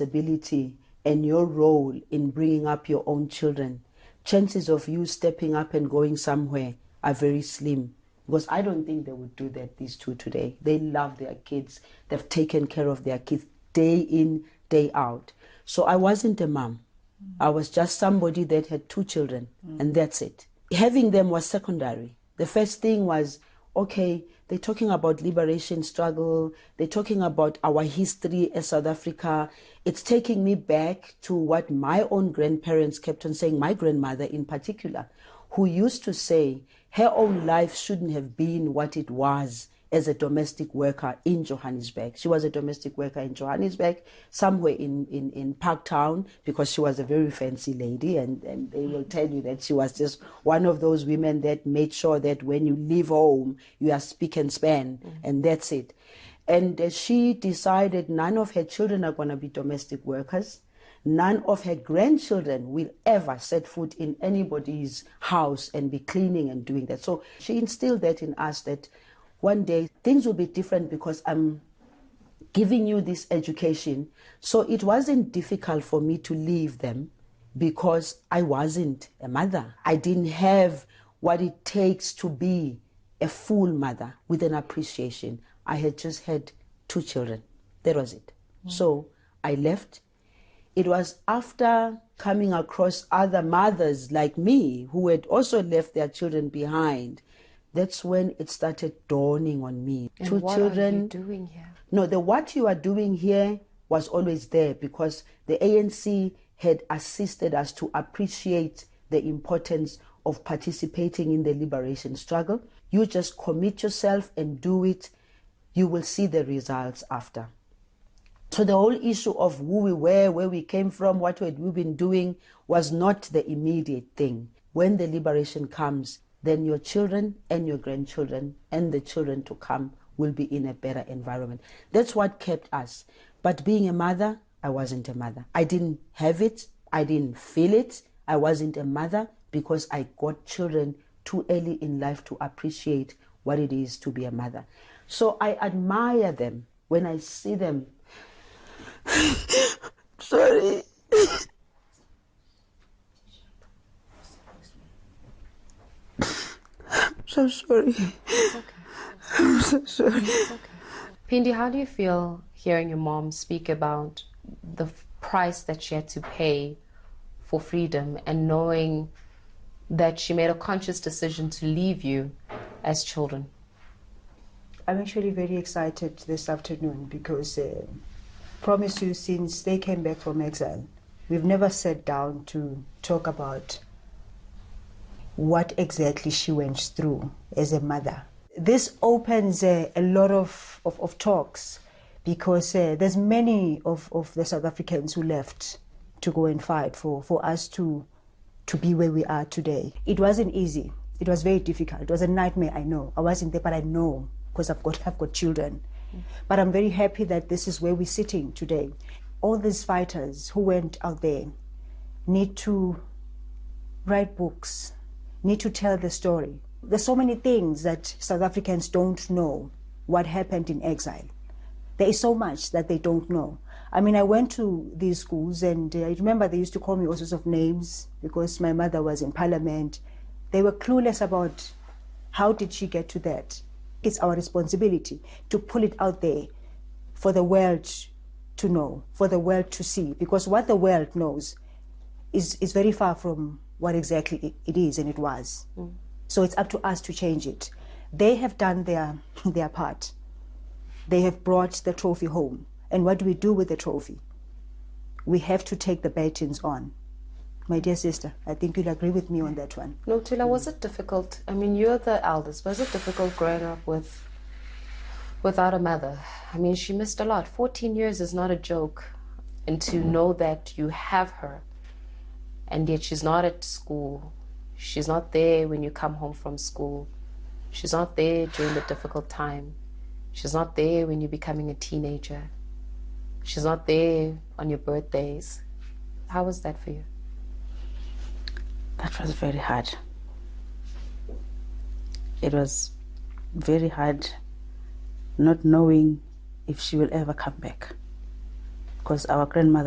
ability and your role in bringing up your own children, chances of you stepping up and going somewhere are very slim. Because I don't think they would do that, these two today. They love their kids. They've taken care of their kids day in, day out. So I wasn't a mom. I was just somebody that had two children, and that's it. Having them was secondary. The first thing was, okay, they're talking about liberation struggle. They're talking about our history as South Africa. It's taking me back to what my own grandparents kept on saying, my grandmother in particular, who used to say her own life shouldn't have been what it was as a domestic worker in Johannesburg. She was a domestic worker in Johannesburg, somewhere in Parktown, because she was a very fancy lady, and they will tell you that she was just one of those women that made sure that when you leave home, you are speak and span, and that's it. And she decided none of her children are going to be domestic workers. None of her grandchildren will ever set foot in anybody's house and be cleaning and doing that. So she instilled that in us, that one day things will be different because I'm giving you this education. So it wasn't difficult for me to leave them because I wasn't a mother. I didn't have what it takes to be a full mother with an appreciation. I had just had two children. That was it. So I left. It was after coming across other mothers like me who had also left their children behind. That's when it started dawning on me. And two what children. are you doing here? No, the what you are doing here was always there because the ANC had assisted us to appreciate the importance of participating in the liberation struggle. You just commit yourself and do it. You will see the results after. So the whole issue of who we were, where we came from, what had we been doing was not the immediate thing. When the liberation comes, then your children and your grandchildren and the children to come will be in a better environment. That's what kept us. But being a mother, I wasn't a mother. I didn't have it. I didn't feel it. I wasn't a mother because I got children too early in life to appreciate what it is to be a mother. So I admire them when I see them. Sorry. So sorry. It's okay. I'm so sorry. It's okay. Pindi, how do you feel hearing your mom speak about the price that she had to pay for freedom and knowing that she made a conscious decision to leave you as children? I'm actually very excited this afternoon because promise you, since they came back from exile, we've never sat down to talk about what exactly she went through as a mother. This opens a lot of talks because there's many of the South Africans who left to go and fight for us to be where we are today. It wasn't easy. It was very difficult. It was a nightmare, I know. I wasn't there, but I know because I've got children. But I'm very happy that this is where we're sitting today. All these fighters who went out there need to write books, need to tell the story. There's so many things that South Africans don't know what happened in exile. There is so much that they don't know. I mean, I went to these schools and I remember they used to call me all sorts of names because my mother was in parliament. They were clueless about how did she get to that. It's our responsibility to pull it out there for the world to know, for the world to see, because what the world knows is very far from what exactly it is and it was. So it's up to us to change it. They have done their part. They have brought the trophy home. And what do we do with the trophy? We have to take the batons on. My dear sister, I think you'll agree with me on that one. No, Tula, was it difficult? I mean, you're the eldest. Was it difficult growing up without a mother? I mean, she missed a lot. 14 years is not a joke. And to know that you have her, and yet she's not at school. She's not there when you come home from school. She's not there during the difficult time. She's not there when you're becoming a teenager. She's not there on your birthdays. How was that for you? That was very hard. It was very hard not knowing if she will ever come back. because our grandmother